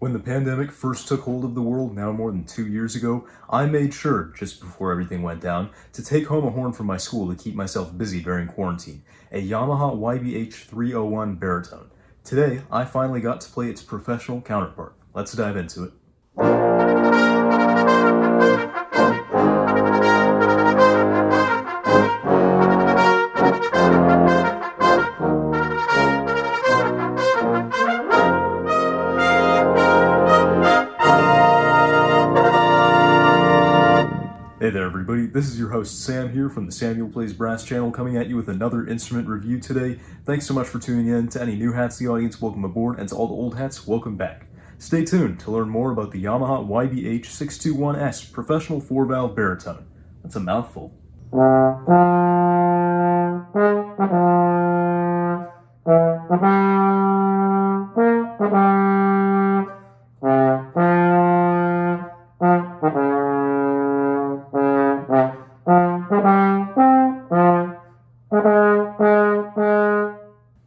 When the pandemic first took hold of the world, now more than 2 years ago, I made sure, just before everything went down, to take home a horn from my school to keep myself busy during quarantine, a Yamaha YBH-621S Baritone. Today, I finally got to play its professional counterpart. Let's dive into it. Hey there everybody, this is your host Sam here from the Samuel Plays Brass channel, coming at you with another instrument review today. Thanks so much for tuning in. To any new hats in the audience, welcome aboard, and to all the old hats, welcome back. Stay tuned to learn more about the Yamaha YBH-621S Professional 4-Valve Baritone. That's a mouthful.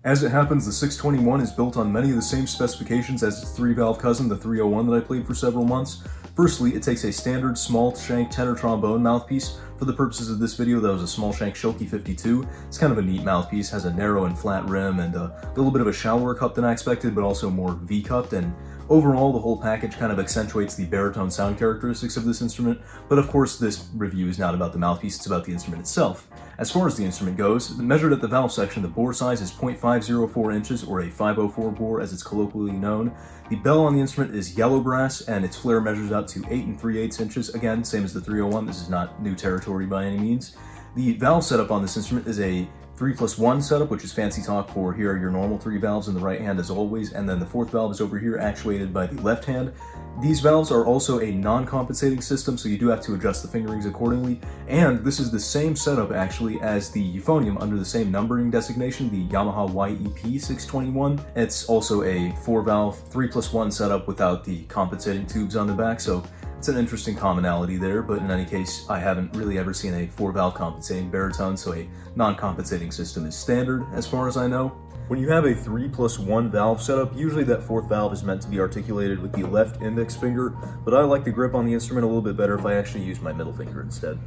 As it happens, the 621 is built on many of the same specifications as its 3-valve cousin, the 301 that I played for several months. Firstly, it takes a standard small-shank tenor trombone mouthpiece. For the purposes of this video, that was a small-shank Schilke 52. It's kind of a neat mouthpiece, has a narrow and flat rim and a little bit of a shallower cup than I expected, but also more V-cupped, and overall the whole package kind of accentuates the baritone sound characteristics of this instrument. But of course, this review is not about the mouthpiece, it's about the instrument itself. As far as the instrument goes, measured at the valve section, the bore size is 0.504 inches, or a 504 bore as it's colloquially known. The bell on the instrument is yellow brass, and its flare measures out to 8 3/8 inches. Again, same as the 301, this is not new territory by any means. The valve setup on this instrument is a 3+1 setup, which is fancy talk for here are your normal 3 valves in the right hand as always, and then the 4th valve is over here actuated by the left hand. These valves are also a non-compensating system, so you do have to adjust the fingerings accordingly, and this is the same setup actually as the euphonium under the same numbering designation, the Yamaha YEP-621. It's also a 4-valve 3+1 setup without the compensating tubes on the back, so it's an interesting commonality there, but in any case, I haven't really ever seen a 4-valve compensating baritone, so a non-compensating system is standard as far as I know. When you have a 3+1 valve setup, usually that 4th valve is meant to be articulated with the left index finger, but I like the grip on the instrument a little bit better if I actually use my middle finger instead.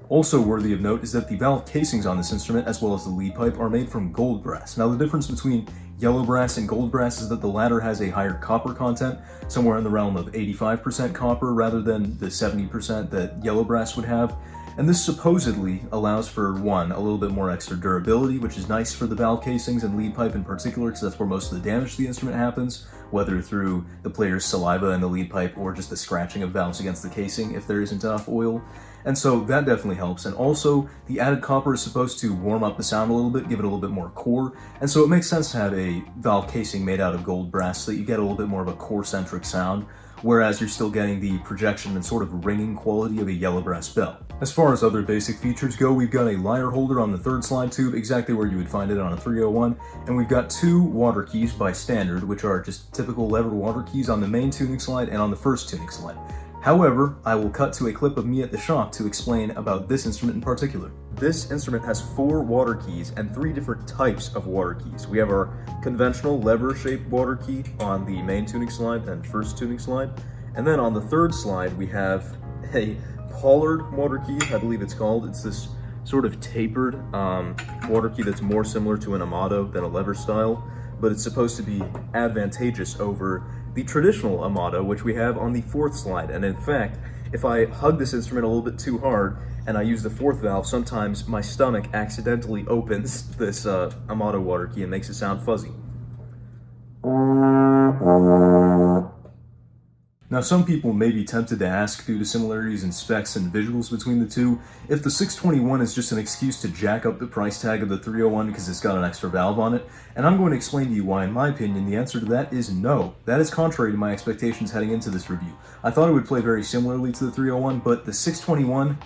Also worthy of note is that the valve casings on this instrument, as well as the lead pipe, are made from gold brass. Now the difference between yellow brass and gold brass is that the latter has a higher copper content, somewhere in the realm of 85% copper rather than the 70% that yellow brass would have. And this supposedly allows for, one, a little bit more extra durability, which is nice for the valve casings and lead pipe in particular, because that's where most of the damage to the instrument happens, whether through the player's saliva in the lead pipe or just the scratching of valves against the casing if there isn't enough oil. And so that definitely helps. And also, the added copper is supposed to warm up the sound a little bit, give it a little bit more core. And so it makes sense to have a valve casing made out of gold brass so that you get a little bit more of a core-centric sound, whereas you're still getting the projection and sort of ringing quality of a yellow brass bell. As far as other basic features go, we've got a lyre holder on the 3rd slide tube, exactly where you would find it on a 301, and we've got 2 water keys by standard, which are just typical lever water keys on the main tuning slide and on the 1st tuning slide. However, I will cut to a clip of me at the shop to explain about this instrument in particular. This instrument has 4 water keys and 3 different types of water keys. We have our conventional lever-shaped water key on the main tuning slide and 1st tuning slide. And then on the 3rd slide, we have a Pollard water key, I believe it's called. It's this sort of tapered water key that's more similar to an Amato than a lever style, but it's supposed to be advantageous over the traditional Amato, which we have on the 4th slide. And in fact, if I hug this instrument a little bit too hard and I use the 4th valve, sometimes my stomach accidentally opens this Amato water key and makes it sound fuzzy. Now, some people may be tempted to ask, due to similarities in specs and visuals between the two, if the 621 is just an excuse to jack up the price tag of the 301 because it's got an extra valve on it, and I'm going to explain to you why, in my opinion, the answer to that is no. That is contrary to my expectations heading into this review. I thought it would play very similarly to the 301, but the 621,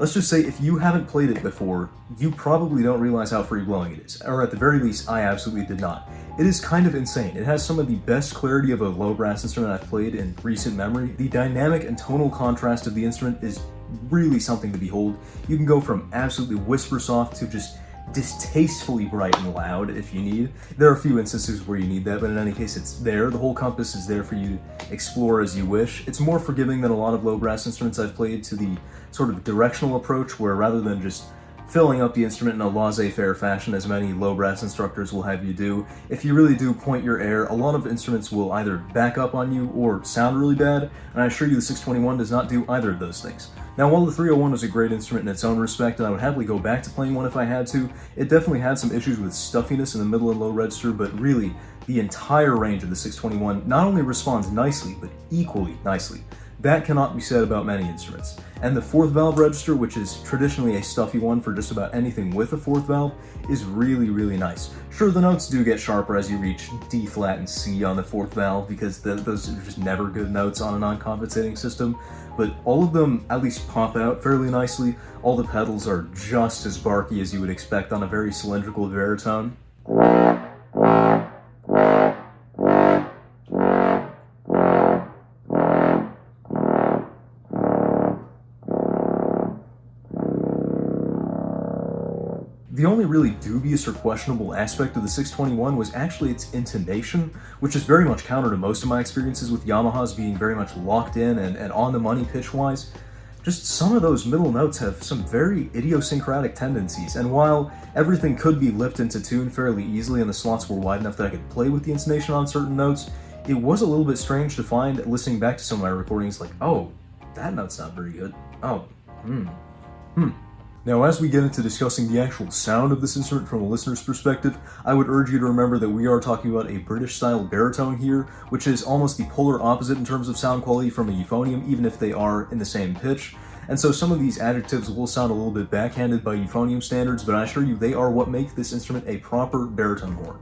Let's just say if you haven't played it before, you probably don't realize how free-blowing it is, or at the very least, I absolutely did not. It is kind of insane. It has some of the best clarity of a low brass instrument I've played in recent memory. The dynamic and tonal contrast of the instrument is really something to behold. You can go from absolutely whisper soft to just distastefully bright and loud if you need. There are a few instances where you need that, but in any case, it's there. The whole compass is there for you to explore as you wish. It's more forgiving than a lot of low brass instruments I've played to the sort of directional approach, where rather than just filling up the instrument in a laissez-faire fashion, as many low brass instructors will have you do, if you really do point your air, a lot of instruments will either back up on you or sound really bad, and I assure you the 621 does not do either of those things. Now, while the 301 was a great instrument in its own respect, and I would happily go back to playing one if I had to, it definitely had some issues with stuffiness in the middle and low register, but really, the entire range of the 621 not only responds nicely, but equally nicely. That cannot be said about many instruments. And the fourth valve register, which is traditionally a stuffy one for just about anything with a fourth valve, is really, really nice. Sure, the notes do get sharper as you reach D flat and C on the fourth valve, because those are just never good notes on a non-compensating system, but all of them at least pop out fairly nicely. All the pedals are just as barky as you would expect on a very cylindrical baritone. The only really dubious or questionable aspect of the 621 was actually its intonation, which is very much counter to most of my experiences with Yamahas being very much locked in and on the money pitch-wise. Just some of those middle notes have some very idiosyncratic tendencies, and while everything could be lipped into tune fairly easily and the slots were wide enough that I could play with the intonation on certain notes, it was a little bit strange to find, listening back to some of my recordings, like, oh, that note's not very good. Oh, Now, as we get into discussing the actual sound of this instrument from a listener's perspective, I would urge you to remember that we are talking about a British-style baritone here, which is almost the polar opposite in terms of sound quality from a euphonium, even if they are in the same pitch. And so some of these adjectives will sound a little bit backhanded by euphonium standards, but I assure you they are what make this instrument a proper baritone horn.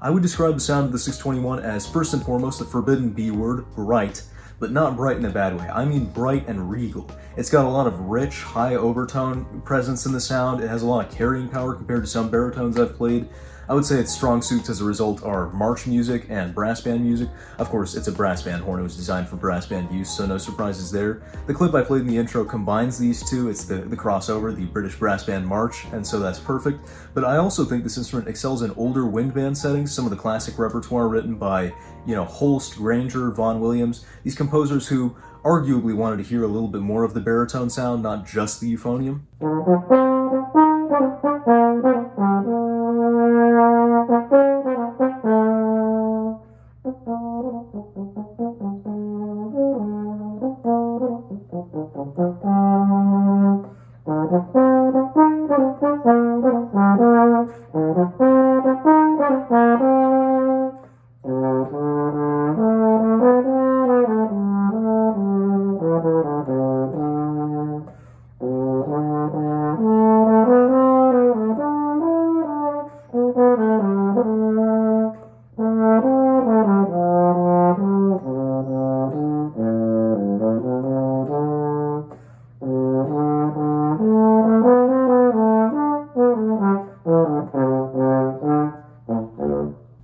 I would describe the sound of the 621 as, first and foremost, the forbidden B word, bright. But not bright in a bad way. I mean bright and regal. It's got a lot of rich, high overtone presence in the sound. It has a lot of carrying power compared to some baritones I've played. I would say its strong suits as a result are march music and brass band music. Of course, it's a brass band horn. It was designed for brass band use, so no surprises there. The clip I played in the intro combines these two. It's the crossover, the British Brass Band March, and so that's perfect. But I also think this instrument excels in older wind band settings, some of the classic repertoire written by, Holst, Granger, Vaughan Williams, these composers who arguably wanted to hear a little bit more of the baritone sound, not just the euphonium.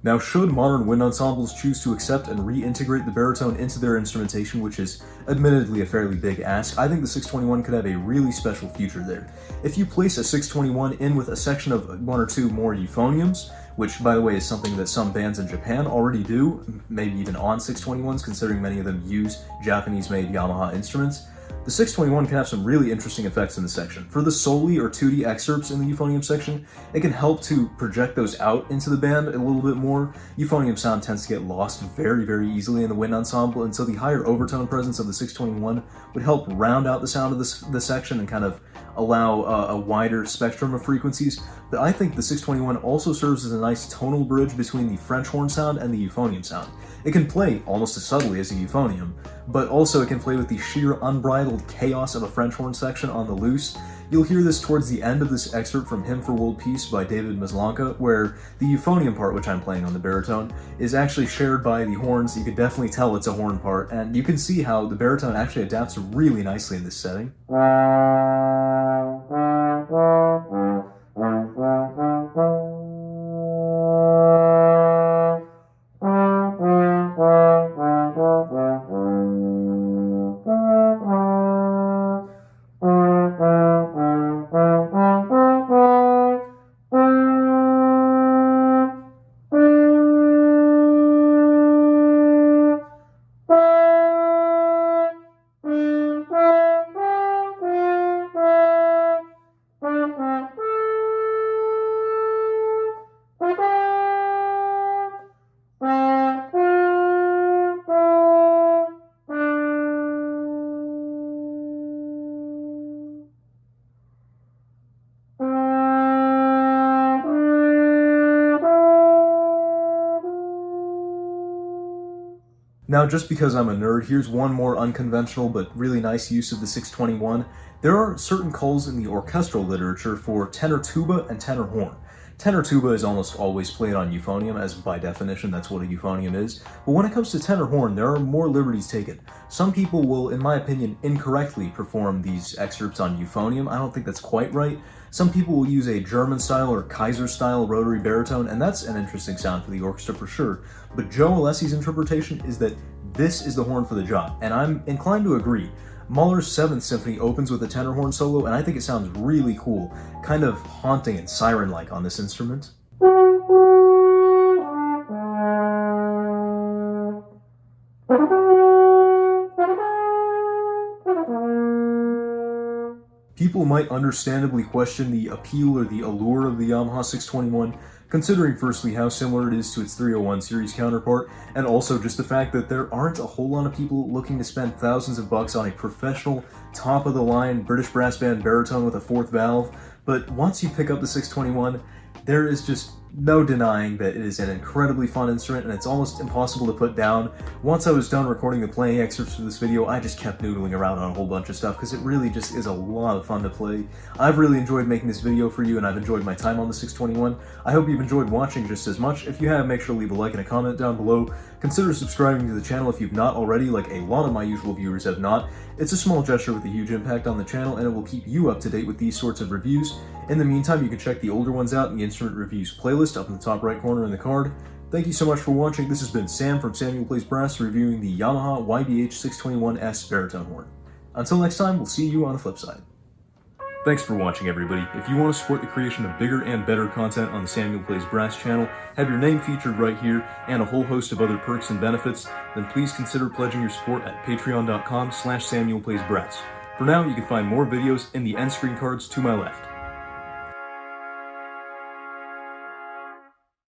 Now, should modern wind ensembles choose to accept and reintegrate the baritone into their instrumentation, which is admittedly a fairly big ask, I think the 621 could have a really special future there. If you place a 621 in with a section of one or two more euphoniums, which, by the way, is something that some bands in Japan already do, maybe even on 621s, considering many of them use Japanese-made Yamaha instruments, the 621 can have some really interesting effects in the section. For the soli or tutti excerpts in the euphonium section, it can help to project those out into the band a little bit more. Euphonium sound tends to get lost very, very easily in the wind ensemble, and so the higher overtone presence of the 621 would help round out the sound of the section and kind of allow a wider spectrum of frequencies. But I think the 621 also serves as a nice tonal bridge between the French horn sound and the euphonium sound. It can play almost as subtly as a euphonium, but also it can play with the sheer unbridled chaos of a French horn section on the loose. You'll hear this towards the end of this excerpt from Hymn for World Peace by David Maslanka, where the euphonium part, which I'm playing on the baritone, is actually shared by the horns. You can definitely tell it's a horn part, and you can see how the baritone actually adapts really nicely in this setting. Now, just because I'm a nerd, here's one more unconventional but really nice use of the 621. There are certain calls in the orchestral literature for tenor tuba and tenor horn. Tenor tuba is almost always played on euphonium, as by definition that's what a euphonium is. But when it comes to tenor horn, there are more liberties taken. Some people will, in my opinion, incorrectly perform these excerpts on euphonium. I don't think that's quite right. Some people will use a German-style or Kaiser-style rotary baritone, and that's an interesting sound for the orchestra for sure. But Joe Alessi's interpretation is that this is the horn for the job, and I'm inclined to agree. Mahler's 7th Symphony opens with a tenor horn solo, and I think it sounds really cool, kind of haunting and siren-like on this instrument. People might understandably question the appeal or the allure of the Yamaha 621, considering firstly how similar it is to its 301 series counterpart, and also just the fact that there aren't a whole lot of people looking to spend thousands of bucks on a professional, top-of-the-line British Brass Band baritone with a 4th valve. But once you pick up the 621, there is just no denying that it is an incredibly fun instrument, and it's almost impossible to put down. Once I was done recording the playing excerpts for this video, I just kept noodling around on a whole bunch of stuff because it really just is a lot of fun to play. I've really enjoyed making this video for you, and I've enjoyed my time on the 621. I hope you've enjoyed watching just as much. If you have, make sure to leave a like and a comment down below. Consider subscribing to the channel if you've not already, like a lot of my usual viewers have not. It's a small gesture with a huge impact on the channel, and it will keep you up to date with these sorts of reviews. In the meantime, you can check the older ones out in the Instrument Reviews playlist up in the top right corner in the card. Thank you so much for watching. This has been Sam from Samuel Plays Brass reviewing the Yamaha YBH-621S baritone horn. Until next time, we'll see you on the flip side. Thanks for watching, everybody. If you want to support the creation of bigger and better content on the Samuel Plays Brass channel, have your name featured right here, and a whole host of other perks and benefits, then please consider pledging your support at patreon.com/SamuelPlaysBrass. For now, you can find more videos in the end screen cards to my left.